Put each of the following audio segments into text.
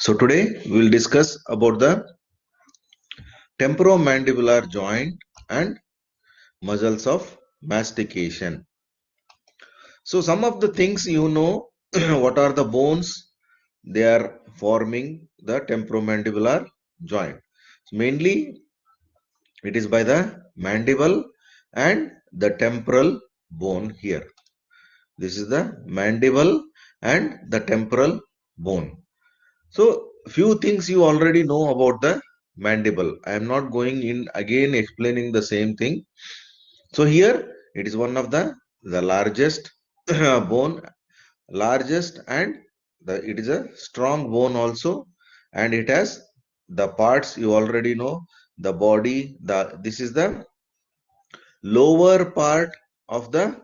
So today we will discuss about the temporomandibular joint and muscles of mastication. So some of the things what are the bones? They are forming the temporomandibular joint. So mainly it is by the mandible and the temporal bone here. This is the mandible and the temporal bone. So few things you already know about the mandible. I am not going in again explaining the same thing. So here it is one of the largest bone, largest, and it is a strong bone also, and it has the parts you already know. The body, this is the lower part of the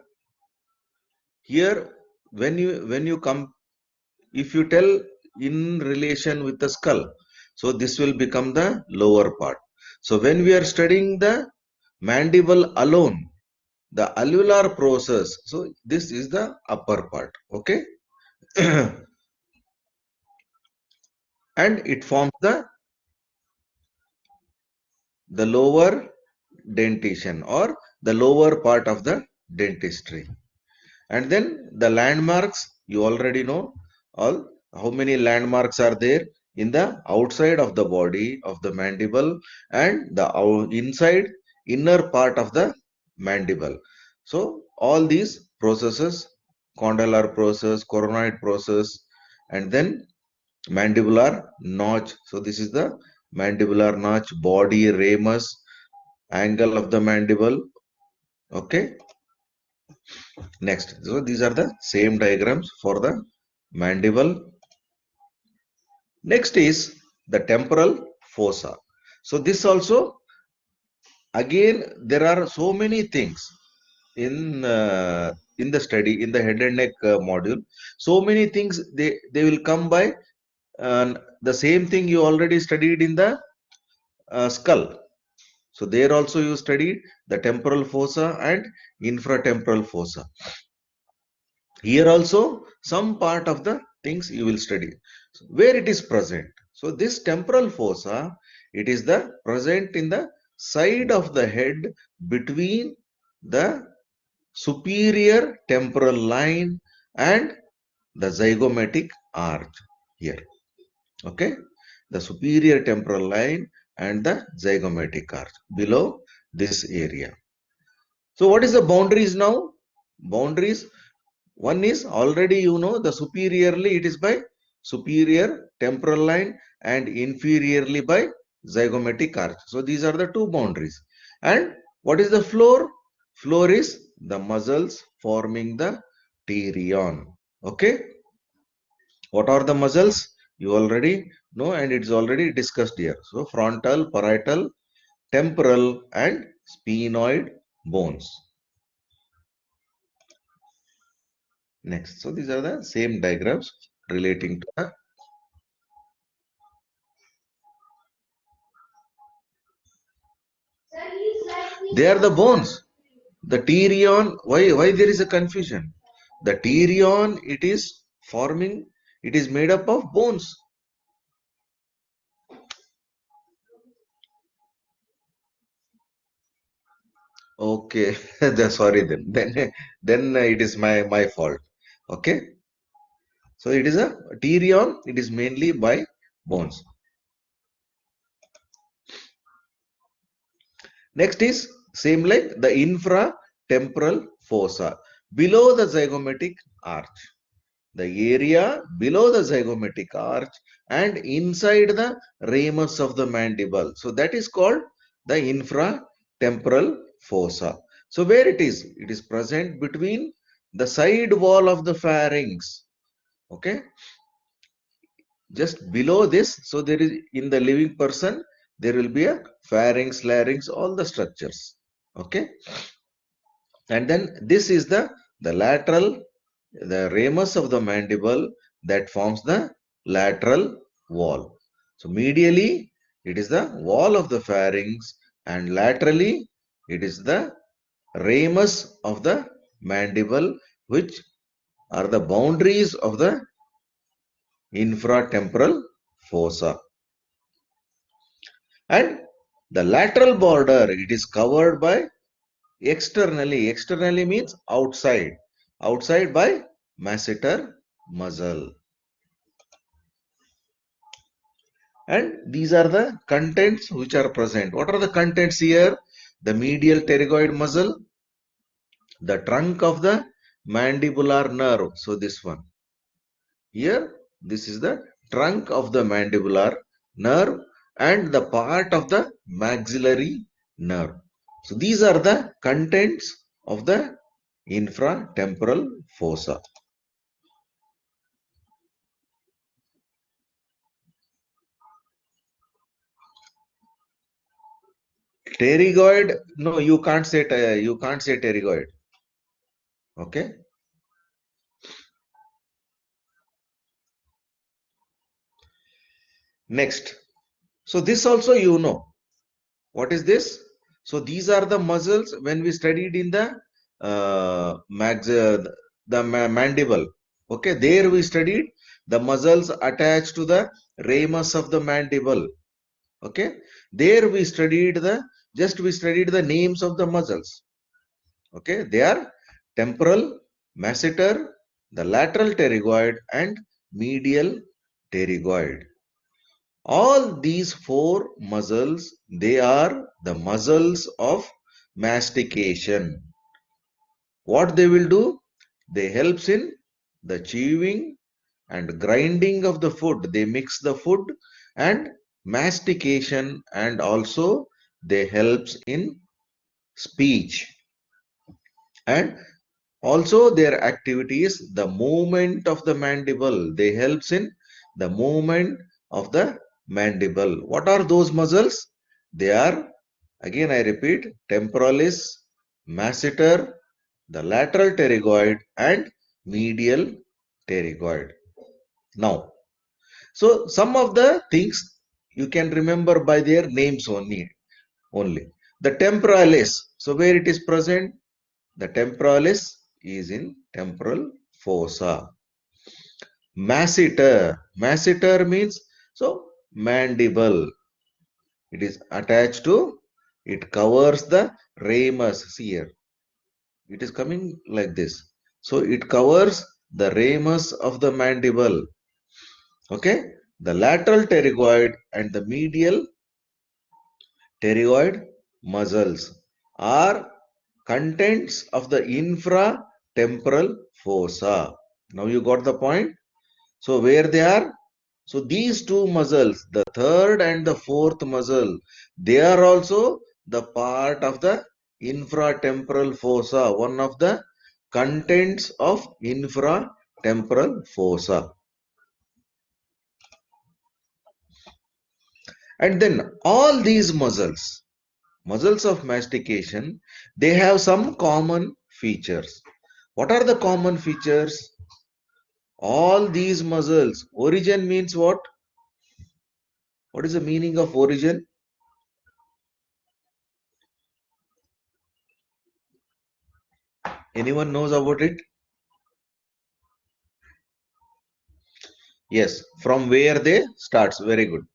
here. When you come, if you tell in relation with the skull, so this will become the lower part. So when we are studying the mandible alone, the alveolar process, so this is the upper part, okay. And it forms the lower dentition or the lower part of the dentistry. And then the landmarks, you already know all how many landmarks are there in the outside of the body of the mandible and the inside inner part of the mandible. So all these processes, condylar process, coronoid process, and then mandibular notch. So this is the mandibular notch, body, ramus, angle of the mandible, okay. Next, so these are the same diagrams for the mandible. Next is the temporal fossa. So this also, again, there are so many things in the study in the head and neck module. So many things they will come by the same thing you already studied in the skull. So there also you studied the temporal fossa and infratemporal fossa. Here also some part of the things you will study, so where it is present. So this temporal fossa, it is the present in the side of the head between the superior temporal line and the zygomatic arch here, okay. The superior temporal line and the zygomatic arch below this area. So what is the boundaries now? Boundaries, one is already the superiorly it is by superior temporal line and inferiorly by zygomatic arch. So these are the two boundaries. And what is the floor? Floor is the muscles forming the pterion, okay. What are the muscles? You already know, and it's already discussed here. So frontal, parietal, temporal, and sphenoid bones. Next, so these are the same diagrams relating to they are the bones. The pterion, why there is a confusion? The pterion, it is forming, it is made up of bones. Okay, sorry then it is my fault. Okay, so it is a pterion, it is mainly by bones. Next is same like the infratemporal fossa below the zygomatic arch. The area below the zygomatic arch and inside the ramus of the mandible. So that is called the infratemporal fossa. So where it is? It is present between the side wall of the pharynx. Okay. Just below this, so there is in the living person, there will be a pharynx, larynx, all the structures. Okay. And then this is the lateral, the ramus of the mandible that forms the lateral wall. So medially, it is the wall of the pharynx, and laterally, it is the ramus of the mandible, which are the boundaries of the infratemporal fossa. And the lateral border, it is covered by externally. Externally means outside. Outside by masseter muscle. And these are the contents which are present. What are the contents here? The medial pterygoid muscle, the trunk of the mandibular nerve. So this one. Here, this is the trunk of the mandibular nerve and the part of the maxillary nerve. So these are the contents of the infratemporal fossa. Pterygoid, no, you can't say pterygoid. Okay. Next. So this also you know. What is this? So these are the muscles when we studied in the mandible. Okay, there we studied the muscles attached to the ramus of the mandible. Okay, there we studied the names of the muscles. Okay, they are temporal, masseter, the lateral pterygoid, and medial pterygoid. All these four muscles, they are the muscles of mastication. What they will do? They helps in the chewing and grinding of the food. They mix the food and mastication, and also they helps in speech. And also their activities, the movement of the mandible. They helps in the movement of the mandible. What are those muscles? They are, again I repeat, temporalis, masseter, the lateral pterygoid, and medial pterygoid. Now, so some of the things you can remember by their names only. The temporalis. So where it is present? The temporalis is in temporal fossa. Masseter. Masseter means, so mandible. It is attached to, it covers the ramus. See here. It is coming like this. So it covers the ramus of the mandible. Okay. The lateral pterygoid and the medial pterygoid muscles are contents of the infratemporal fossa. Now you got the point. So where they are? So these two muscles, the third and the fourth muscle, they are also the part of the infratemporal fossa, one of the contents of infratemporal fossa. And then all these muscles of mastication, they have some common features. What are the common features? All these muscles, origin means what? What is the meaning of origin? Anyone knows about it? Yes, from where they starts. Very good.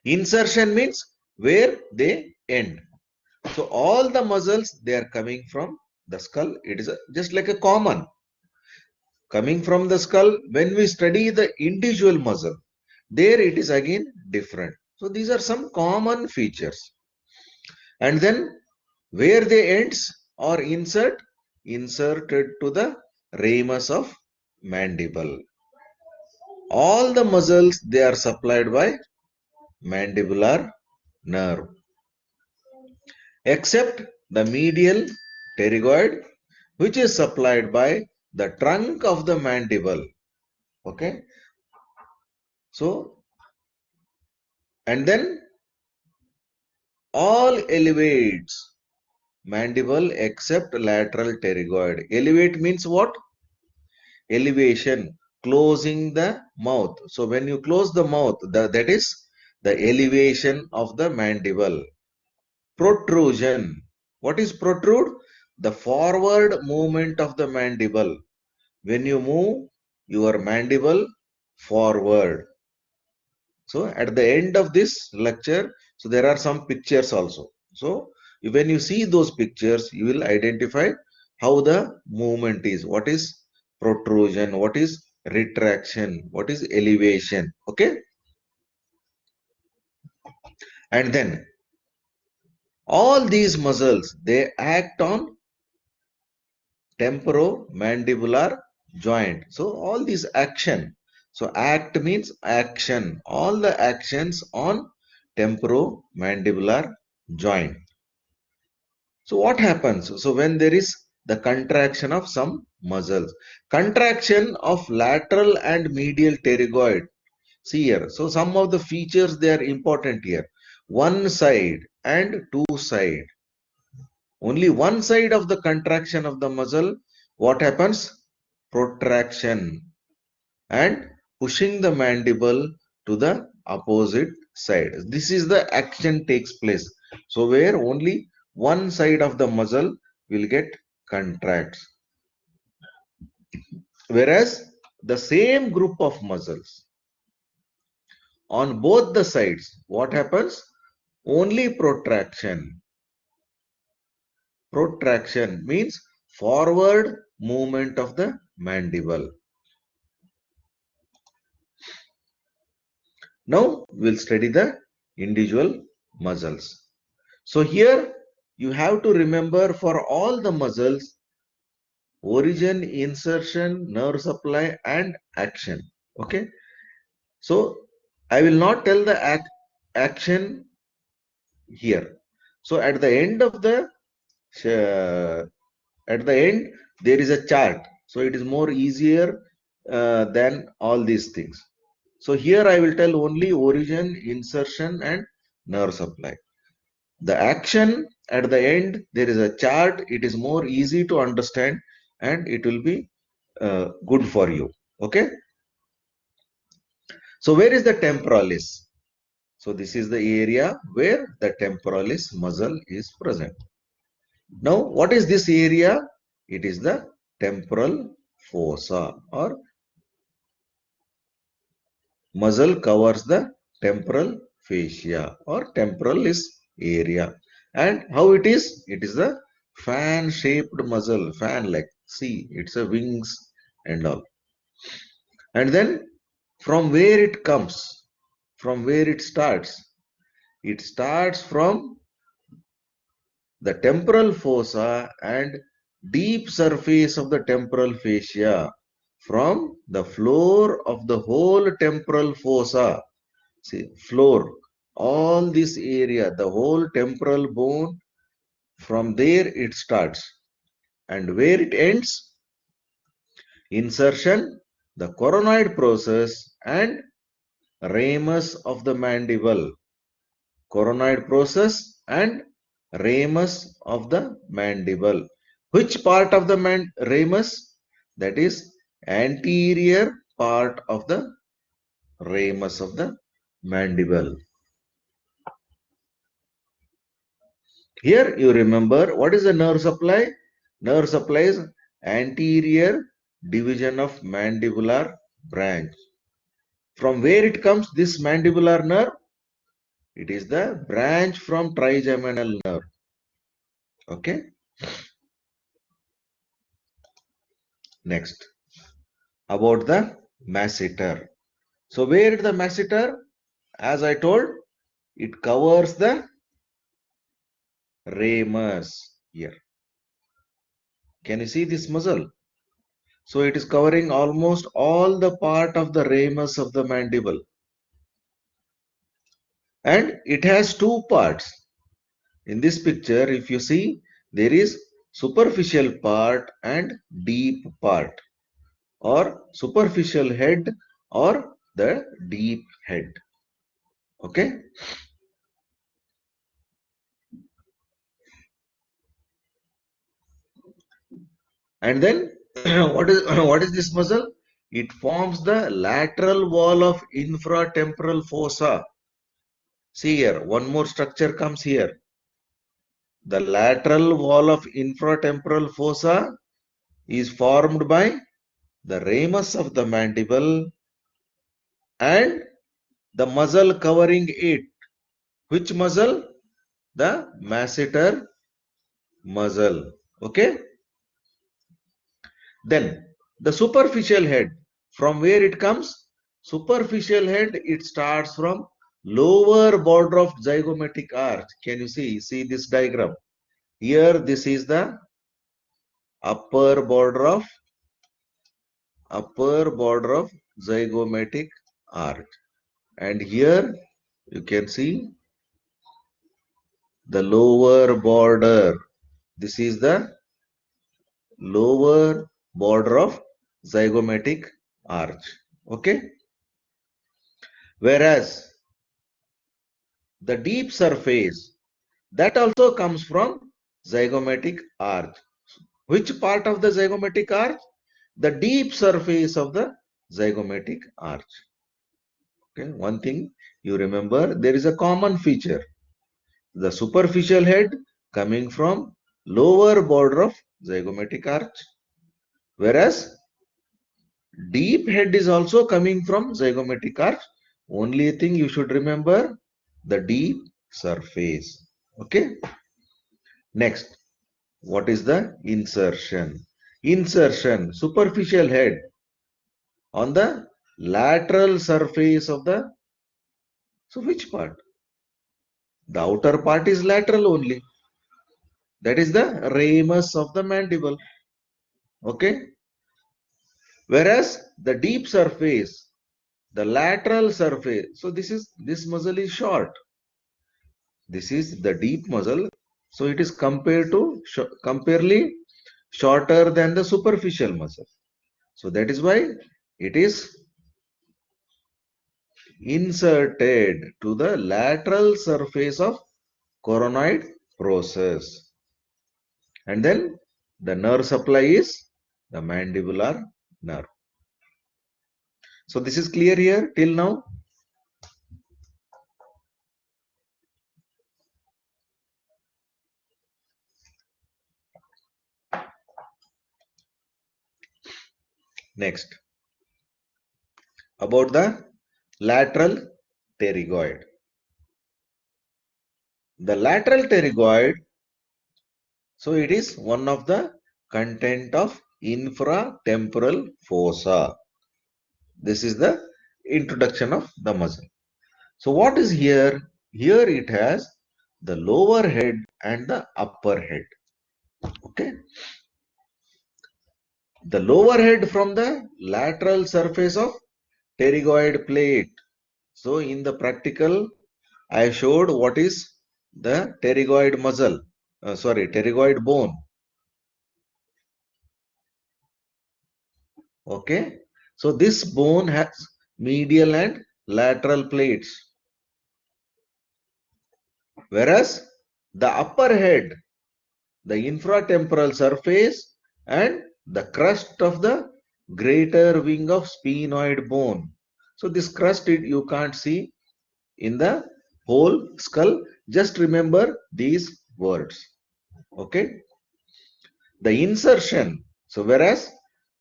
Insertion means where they end. So all the muscles, they are coming from the skull. It is just like a common. Coming from the skull, when we study the individual muscle, there it is again different. So these are some common features. And then where they ends or inserted to the ramus of mandible. All the muscles, they are supplied by mandibular nerve except the medial pterygoid, which is supplied by the trunk of the mandible. Okay. So, and then all elevates mandible except lateral pterygoid. Elevate means what? Elevation, closing the mouth. So when you close the mouth, that is the elevation of the mandible. Protrusion. What is protrude? The forward movement of the mandible. When you move your mandible forward. So at the end of this lecture, so there are some pictures also. So when you see those pictures, you will identify how the movement is, what is protrusion, what is retraction, what is elevation. Okay. And then all these muscles, they act on temporomandibular joint. So all these action. So act means action. All the actions on temporomandibular joint. So what happens? So when there is the contraction of some muscles, contraction of lateral and medial pterygoid. See here. So some of the features, they are important here. One side and two side. Only one side of the contraction of the muscle, what happens? Protraction and pushing the mandible to the opposite side. This is the action takes place. So where only one side of the muscle will get contracts. Whereas the same group of muscles on both the sides, what happens? Only protraction. Protraction means forward movement of the mandible. Now we'll study the individual muscles. So here you have to remember for all the muscles, origin, insertion, nerve supply and action. Okay. So I will not tell the action here. So at the end of the there is a chart. So it is more easier than all these things. So here I will tell only origin, insertion and nerve supply. The action at the end, there is a chart. It is more easy to understand and it will be good for you. Okay. So where is the temporalis? So this is the area where the temporalis muscle is present. Now what is this area? It is the temporal fossa, or muscle covers the temporal fascia or temporalis area. And how it is? It is the fan shaped muscle, fan like. See, it's a wings and all. And then from where it comes, from where it starts from the temporal fossa and deep surface of the temporal fascia, from the floor of the whole temporal fossa. See, floor, all this area, the whole temporal bone, from there it starts. And where it ends? Insertion, the coronoid process and ramus of the mandible. Coronoid process and ramus of the mandible. Which part of the ramus? That is anterior part of the ramus of the mandible. Here you remember what is the nerve supply? Nerve supply is anterior division of mandibular branch. From where it comes, this mandibular nerve? It is the branch from trigeminal nerve. Okay. Next, about the masseter. So where is the masseter? As I told, it covers the ramus here. Can you see this muscle? So it is covering almost all the part of the ramus of the mandible. And it has two parts. In this picture, if you see, there is superficial part and deep part, or superficial head or the deep head. Okay. And then what is this muscle? It forms the lateral wall of infratemporal fossa. See here, one more structure comes here. The lateral wall of infratemporal fossa is formed by the ramus of the mandible and the muscle covering it. Which muscle? The masseter muscle. Okay. Then the superficial head. From where it comes? Superficial head, it starts from lower border of zygomatic arch. Can you see? See this diagram. Here, this is the upper border of zygomatic arch. And here you can see the lower border. This is the lower border of zygomatic arch. Okay. Whereas the deep surface, that also comes from zygomatic arch. Which part of the zygomatic arch? The deep surface of the zygomatic arch. Okay. One thing you remember, there is a common feature. The superficial head coming from lower border of zygomatic arch, whereas deep head is also coming from zygomatic arch. Only thing you should remember, the deep surface. Okay. Next, what is the insertion? Insertion, superficial head on the lateral surface of the, so which part? The outer part is lateral only. That is the ramus of the mandible. Okay. Whereas the deep surface, the lateral surface, so this muscle is short. This is the deep muscle. So it is comparably shorter than the superficial muscle. So that is why it is inserted to the lateral surface of coronoid process. And then the nerve supply is the mandibular nerve. So this is clear here till now. Next, about the lateral pterygoid. The lateral pterygoid, so it is one of the content of infratemporal fossa. This is the introduction of the muscle. So what is here? Here it has the lower head and the upper head. Okay. The lower head from the lateral surface of pterygoid plate. So in the practical, I showed what is the pterygoid muscle, pterygoid bone. Okay. So this bone has medial and lateral plates. Whereas the upper head, the infratemporal surface and the crust of the greater wing of sphenoid bone. So this crust you can't see in the whole skull. Just remember these words. Okay. The insertion. So whereas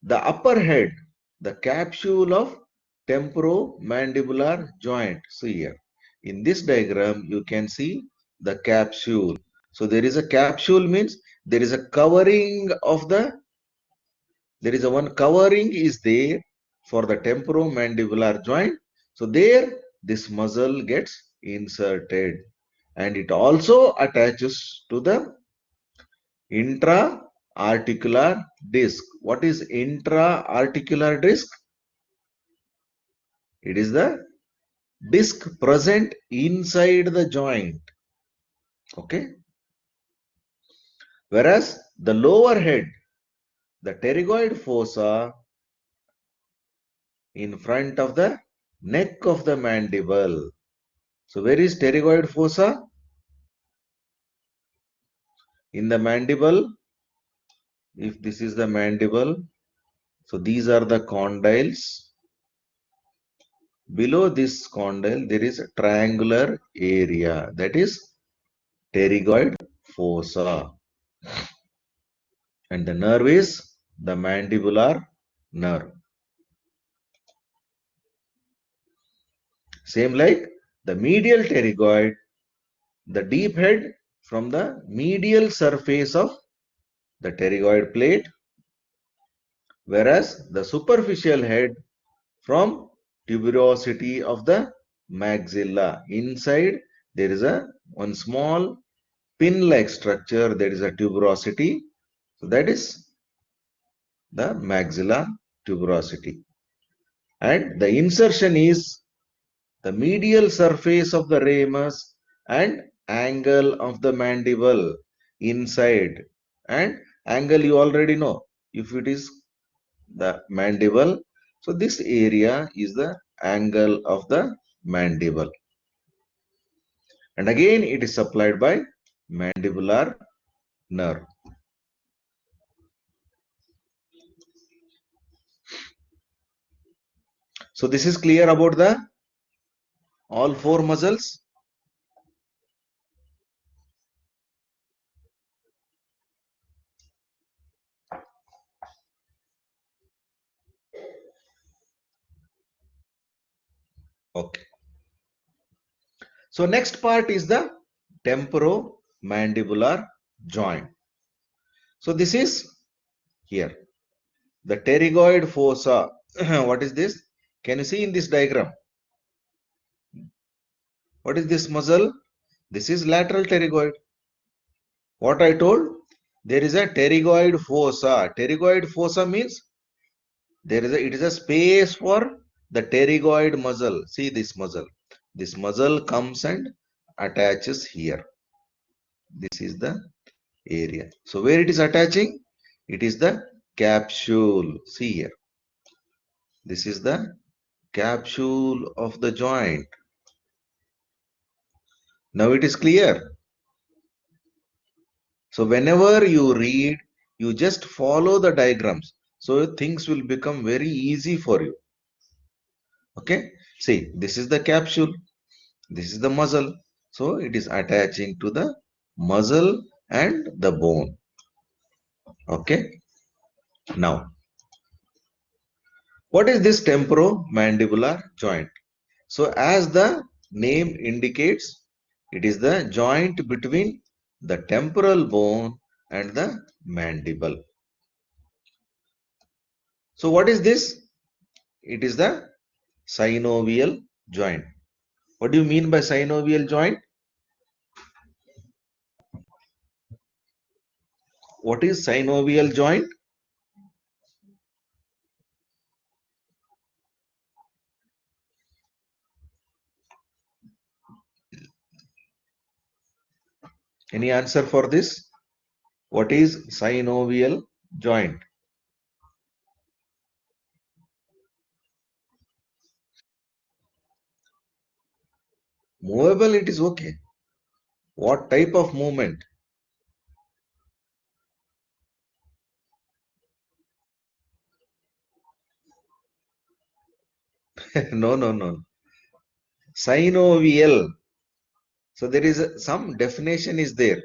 the upper head, the capsule of temporomandibular joint. So here in this diagram you can see the capsule. So there is a capsule, means there is a covering of the, there is a one covering is there for the temporomandibular joint. So there this muscle gets inserted and it also attaches to the intra-articular disc. What is intra-articular disc? It is the disc present inside the joint. Okay. Whereas the lower head, the pterygoid fossa, in front of the neck of the mandible. So where is pterygoid fossa? In the mandible. If this is the mandible, so these are the condyles. Below this condyle, there is a triangular area, that is pterygoid fossa. And the nerve is the mandibular nerve. Same like the medial pterygoid, the deep head from the medial surface of the pterygoid plate, whereas the superficial head from tuberosity of the maxilla. Inside there is a one small pin-like structure, that is a tuberosity. So that is the maxilla tuberosity. And the insertion is the medial surface of the ramus and angle of the mandible inside. And angle you already know, if it is the mandible, so this area is the angle of the mandible, and again it is supplied by mandibular nerve. So this is clear about the all four muscles. Okay. So next part is the temporomandibular joint. So this is here the pterygoid fossa. What is this? Can you see in this diagram? What is this muscle? This is lateral pterygoid. What I told? There is a pterygoid fossa. Pterygoid fossa means it is a space for the pterygoid muscle. See this muscle. This muscle comes and attaches here. This is the area. So where it is attaching? It is the capsule. See here. This is the capsule of the joint. Now it is clear. So whenever you read, you just follow the diagrams. So things will become very easy for you. Okay. See, this is the capsule. This is the muscle. So it is attaching to the muscle and the bone. Okay. Now, what is this temporomandibular joint? So as the name indicates, it is the joint between the temporal bone and the mandible. So what is this? It is the synovial joint. What do you mean by synovial joint? What is synovial joint? Any answer for this? What is synovial joint? Movable, it is okay. What type of movement? No, no, no. Synovial. So there is some definition is there.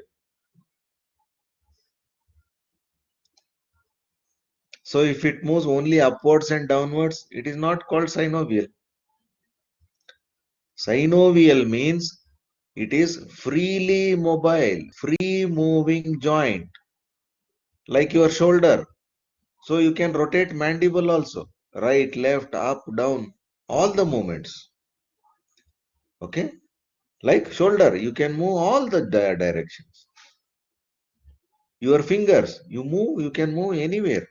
So if it moves only upwards and downwards, it is not called synovial. Synovial means it is freely mobile, free moving joint, like your shoulder. So you can rotate mandible also, right, left, up, down, all the movements. Okay, like shoulder, you can move all the directions. Your fingers, you can move anywhere.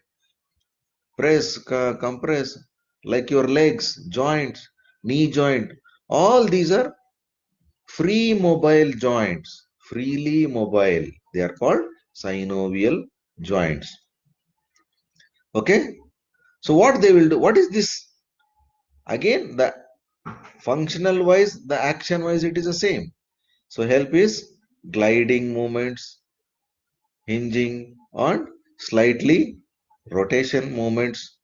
Press, compress, like your legs, joints, knee joint. All these are free mobile joints, freely mobile. They are called synovial joints. Okay. So what they will do? What is this? Again, the functional wise, the action wise, it is the same. So help is gliding movements, hinging on slightly rotation movements.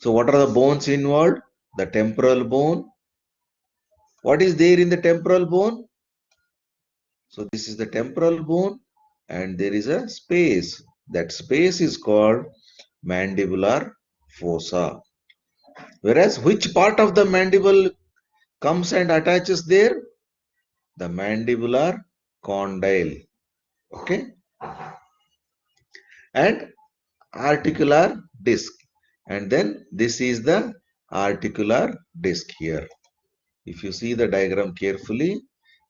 So what are the bones involved? The temporal bone. What is there in the temporal bone? So this is the temporal bone and there is a space. That space is called mandibular fossa. Whereas which part of the mandible comes and attaches there? The mandibular condyle. Okay. And articular disc. And then this is the articular disc here. If you see the diagram carefully,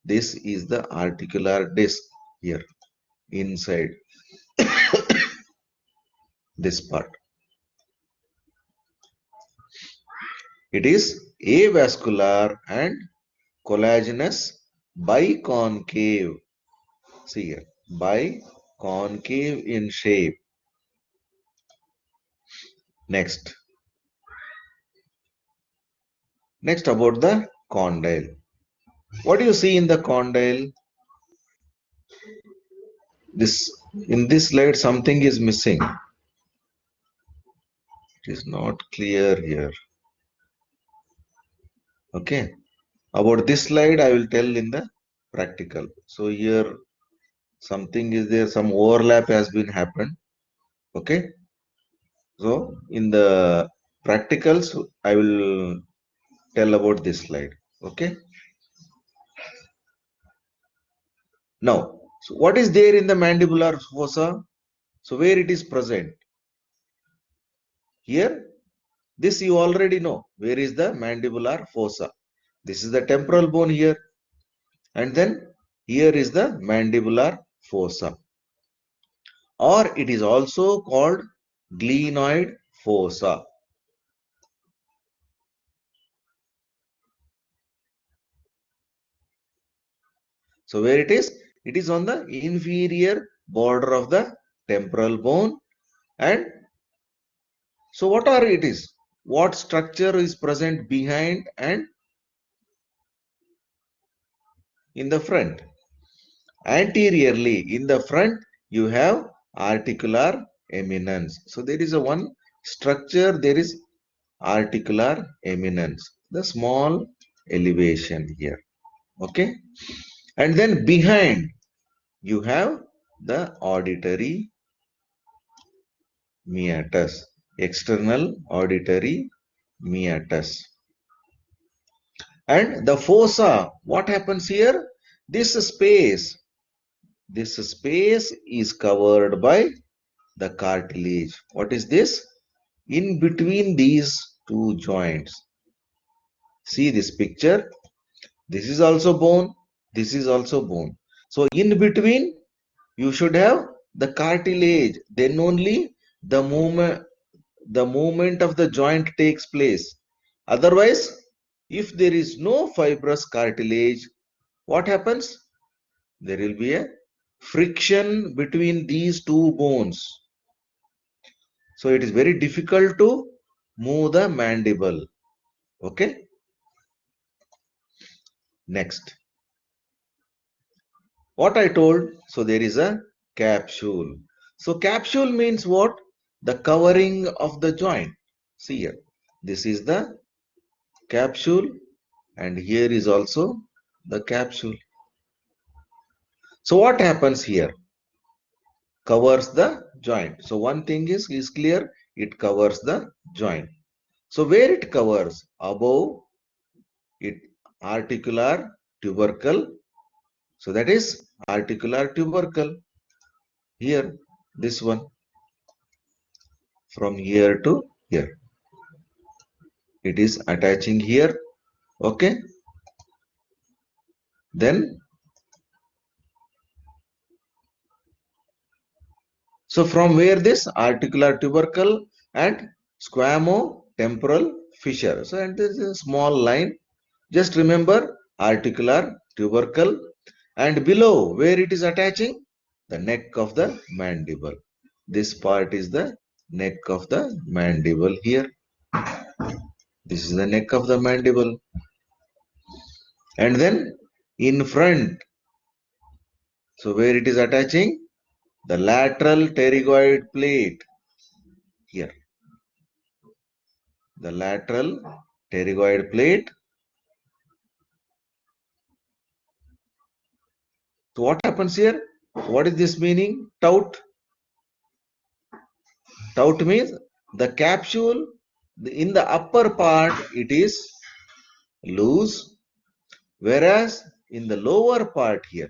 this is the articular disc here inside this part. It is avascular and collagenous biconcave. See here, biconcave in shape. Next about the condyle. What do you see in the condyle? This in this slide something is missing. It is not clear here. Okay. About this slide, I will tell in the practical. So here something is there, some overlap has been happened. Okay. So in the practicals, I will tell about this slide. Okay. Now, so what is there in the mandibular fossa? So where it is present? Here, this you already know. Where is the mandibular fossa? This is the temporal bone here. And then here is the mandibular fossa. Or it is also called glenoid fossa. So where it is? It is on the inferior border of the temporal bone. And so what are it is? What structure is present behind and in the front? Anteriorly, in the front, you have articular eminence. So there is a one structure, there is articular eminence, the small elevation here. Okay. And then behind, you have the auditory meatus, external auditory meatus. And the fossa, what happens here? This space is covered by the cartilage. What is this? In between these two joints. See this picture. This is also bone. This is also bone. So in between, you should have the cartilage. Then only the movement of the joint takes place. Otherwise, if there is no fibrous cartilage, what happens? There will be a friction between these two bones. So it is very difficult to move the mandible. Okay. Next. What I told, so there is a capsule. So capsule means what? The covering of the joint. See here. This is the capsule and here is also the capsule. So what happens here? Covers the joint. So one thing is clear, it covers the joint. So where it covers? Above it, articular tubercle. So that is articular tubercle. Here, this one, from here to here. It is attaching here. Okay. Then, so from where this articular tubercle and squamotemporal fissure. So and there is a small line. Just remember articular tubercle and below where it is attaching, the neck of the mandible. This part is the neck of the mandible here. This is the neck of the mandible. And then in front, so where it is attaching, the lateral pterygoid plate here. The lateral pterygoid plate. So what happens here? What is this meaning? Tout. Tout means the capsule In the upper part, it is loose, whereas in the lower part here,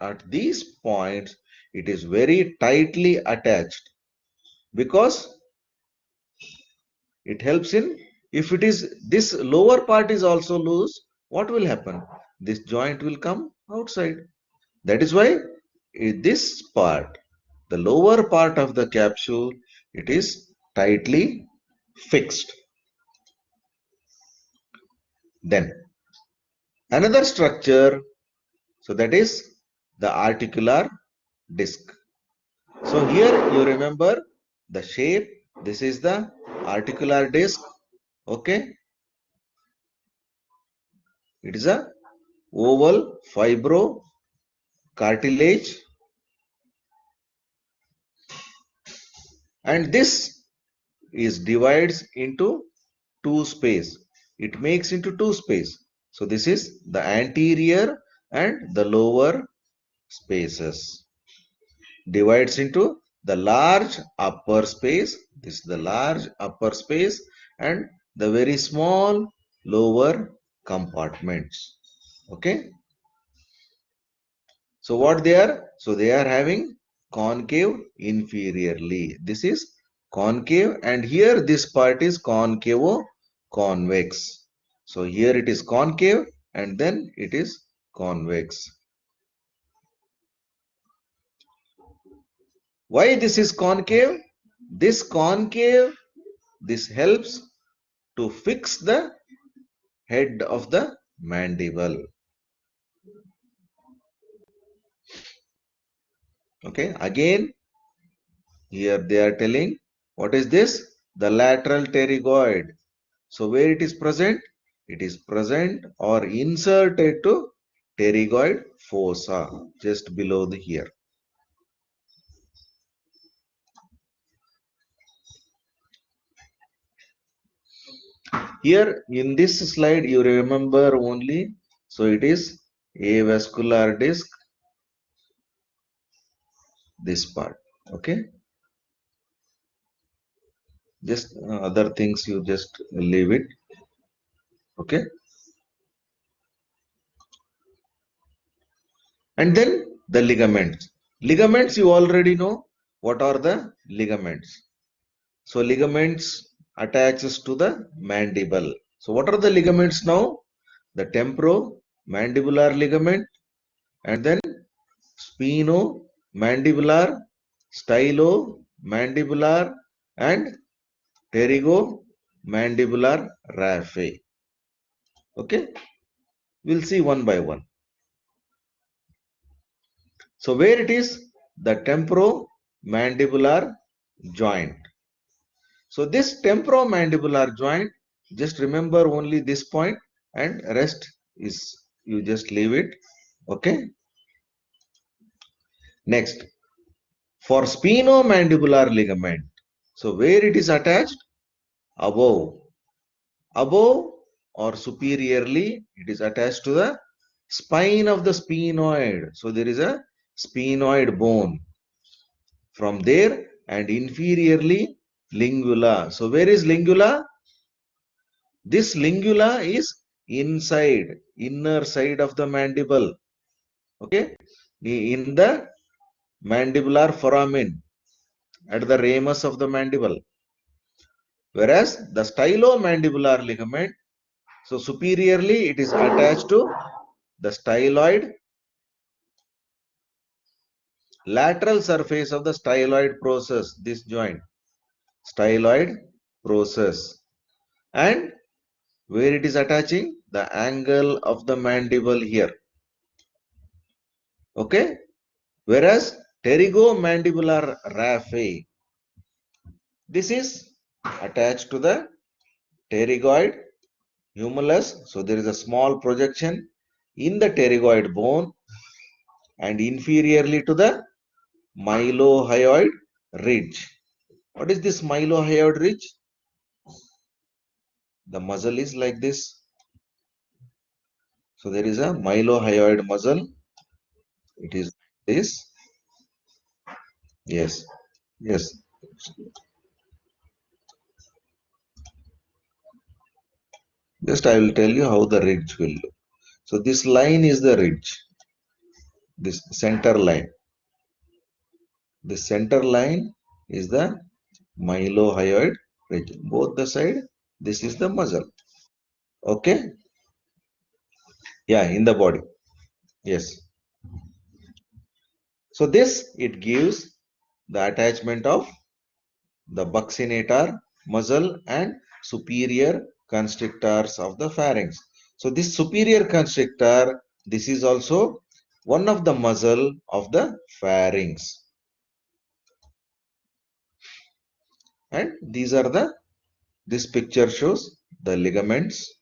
at these points, it is very tightly attached because it helps in, if it is this lower part is also loose, what will happen? This joint will come outside. That is why this part, the lower part of the capsule, it is tightly fixed. Then another structure, so that is the articular disc. So here you remember the shape. This is the articular disc. Okay, it is a oval fibro cartilage, and this is divides into two space. It makes into two space. So this is the anterior and the lower spaces. Divides into the large upper space. This is the large upper space and the very small lower compartments. Okay. So what they are? So they are having concave inferiorly. This is concave, and here this part is concavo convex. So here it is concave and then it is convex. Why this is concave? This concave, this helps to fix the head of the mandible. Okay, again here they are telling what is this? The lateral pterygoid. So where it is present? It is present or inserted to pterygoid fossa, just below the here. Here in this slide you remember only, so it is avascular disc, this part. Okay, just other things you just leave it. Okay, and then the ligaments. Ligaments you already know what are the ligaments. So ligaments attaches to the mandible. So what are the ligaments now? The temporomandibular ligament, and then spinomandibular, stylomandibular, and pterygomandibular raphe. Okay, we'll see one by one. So where it is? The temporomandibular joint. So this temporomandibular joint, just remember only this point and rest is you just leave it. Okay. Next, for spinomandibular ligament. So where it is attached? Above. Above or superiorly, it is attached to the spine of the sphenoid. So there is a sphenoid bone. From there and inferiorly lingula. So where is lingula? This lingula is inside, inner side of the mandible. Okay, in the mandibular foramen at the ramus of the mandible. Whereas the stylomandibular ligament, so superiorly it is attached to the styloid, lateral surface of the styloid process, this joint, styloid process, and where it is attaching the angle of the mandible here. Okay, whereas pterygomandibular raphe, this is attached to the pterygoid humulus. So there is a small projection in the pterygoid bone and inferiorly to the mylohyoid ridge. What is this mylohyoid ridge? The muscle is like this. So there is a mylohyoid muscle. It is this. Yes. Yes. Just I will tell you how the ridge will look. So this line is the ridge, this center line. The center line is the mylohyoid region. Both the side, this is the muscle. Okay? Yeah, in the body. Yes. So this, it gives the attachment of the buccinator muscle and superior constrictors of the pharynx. So this superior constrictor, this is also one of the muscle of the pharynx. And these are the, this picture shows the ligaments.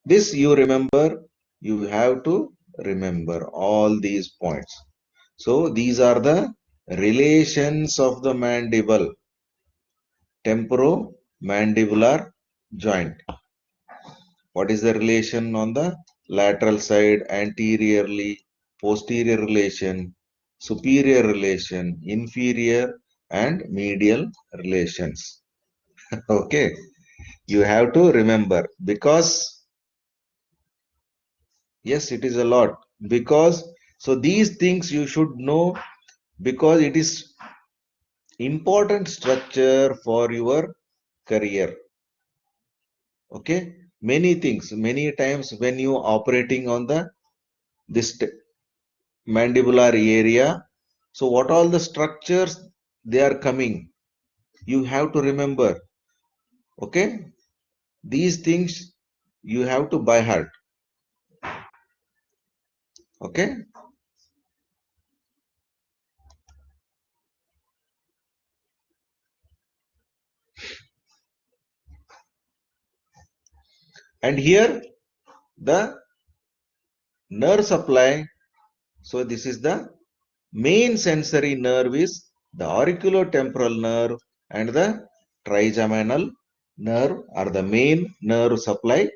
This you remember, you have to remember all these points. So these are the relations of the mandible, temporomandibular joint. What is the relation on the lateral side, anteriorly, posterior relation, superior relation, inferior and medial relations? Okay, you have to remember, because yes, it is a lot, because so these things you should know, because it is important structure for your career. Okay, many things, many times when you operating on the this mandibular area, so what all the structures they are coming, you have to remember. Okay, these things you have to by heart. Okay, and here the nerve supply. So this is the main sensory nerve is the auriculotemporal nerve, and the trigeminal nerve are the main nerve supply.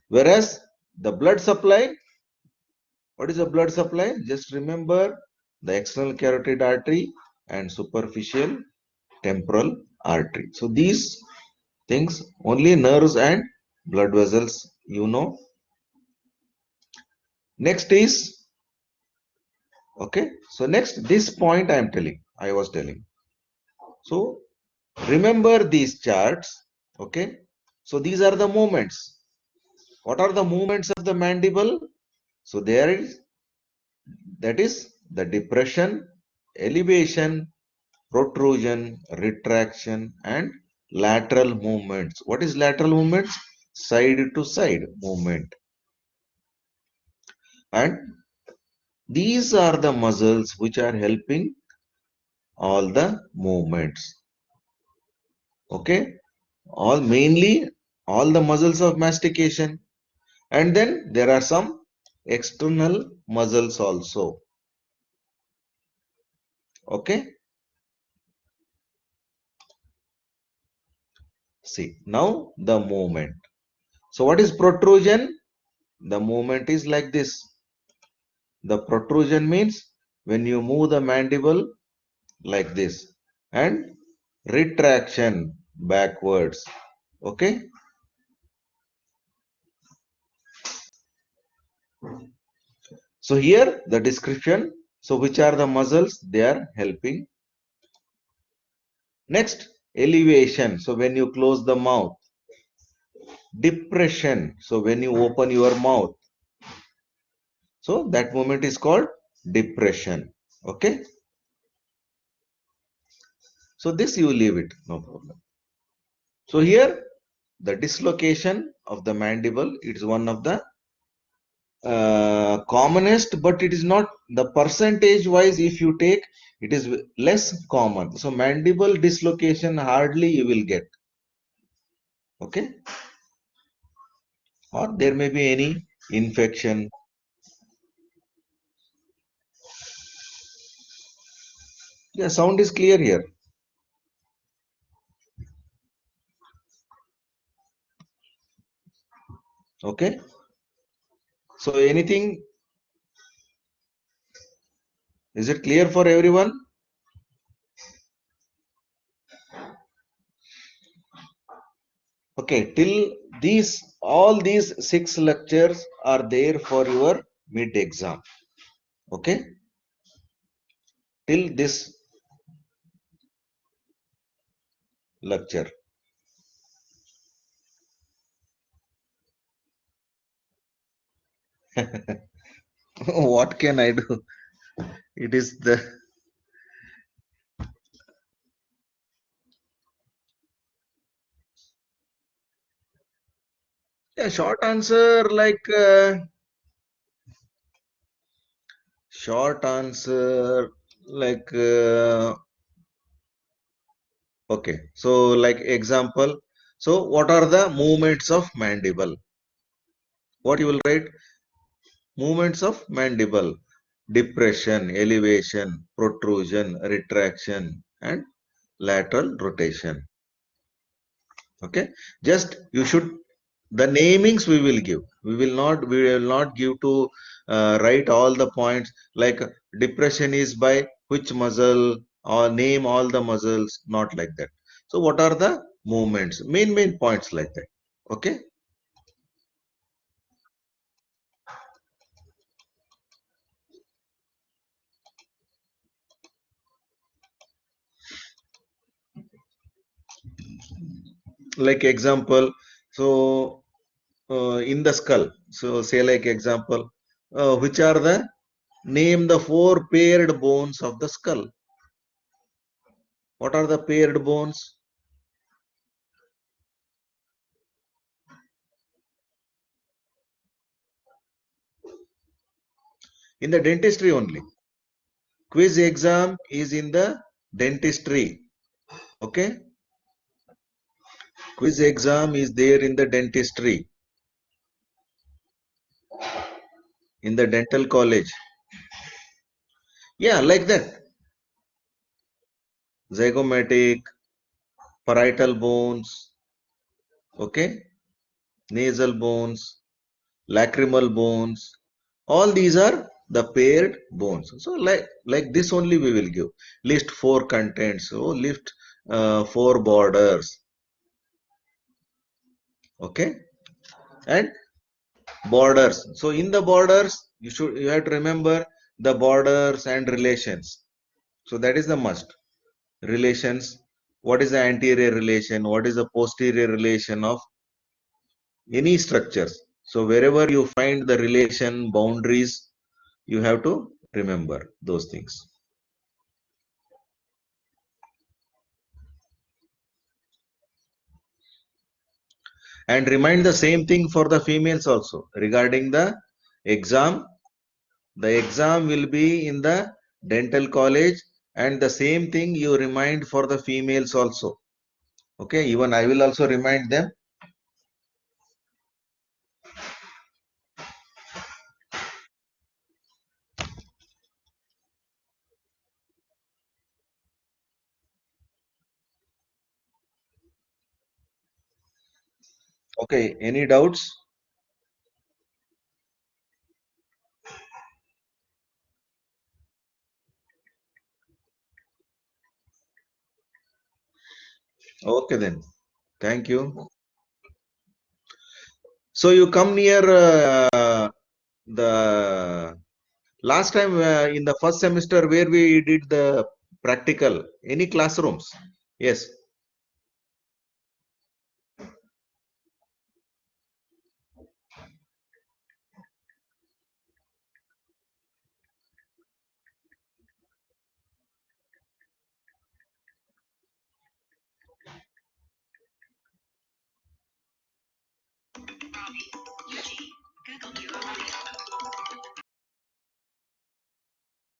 Whereas the blood supply, what is the blood supply? Just remember the external carotid artery and superficial temporal artery. So these things, only nerves and blood vessels, you know. Next is, okay, so next this point I was telling. So remember these charts. Okay, so these are the movements. What are the movements of the mandible? So there is, that is the depression, elevation, protrusion, retraction, and lateral movements. What is lateral movements? Side to side movement. And these are the muscles which are helping all the movements. Okay, all mainly all the muscles of mastication. And then there are some external muscles also. Okay, see now the movement. So what is protrusion? The movement is like this. The protrusion means when you move the mandible like this, and retraction backwards. Okay, so here the description. So which are the muscles they are helping? Next, elevation. So when you close the mouth. Depression. So when you open your mouth. So that movement is called depression. Okay. So this you leave it, no problem. So here the dislocation of the mandible, it is one of the commonest, but it is not the percentage wise. If you take, it is less common. So mandible dislocation hardly you will get. Okay, or there may be any infection. Yeah, sound is clear here. Okay, so anything, is it clear for everyone? Okay, till these all these 6 lectures are there for your mid exam. Okay, till this lecture. What can I do? It is the yeah, short answer like short answer like okay. So like example. So what are the movements of mandible? What you will write? Movements of mandible: depression, elevation, protrusion, retraction, and lateral rotation. Okay, just you should the namings we will give. We will not give to write all the points like depression is by which muscle or name all the muscles, not like that. So what are the movements, main points like that. Okay, like example. So in the skull, so say like example, which are the name the four paired bones of the skull. What are the paired bones? In the dentistry only. Quiz exam is in the dentistry. Okay. Quiz exam is there in the dentistry, in the dental college. Yeah, like that. Zygomatic, parietal bones, okay, nasal bones, lacrimal bones. All these are the paired bones. So like this only we will give. List four contents. So list four borders. Okay. And borders. So in the borders, you have to remember the borders and relations. So that is the must. Relations. What is the anterior relation? What is the posterior relation of any structures? So wherever you find the relation boundaries, you have to remember those things. And remind the same thing for the females also regarding the exam. The exam will be in the dental college, and the same thing you remind for the females also. Okay, even I will also remind them. Okay, any doubts? Okay then. Thank you. So you come near the last time in the first semester where we did the practical. Any classrooms? Yes.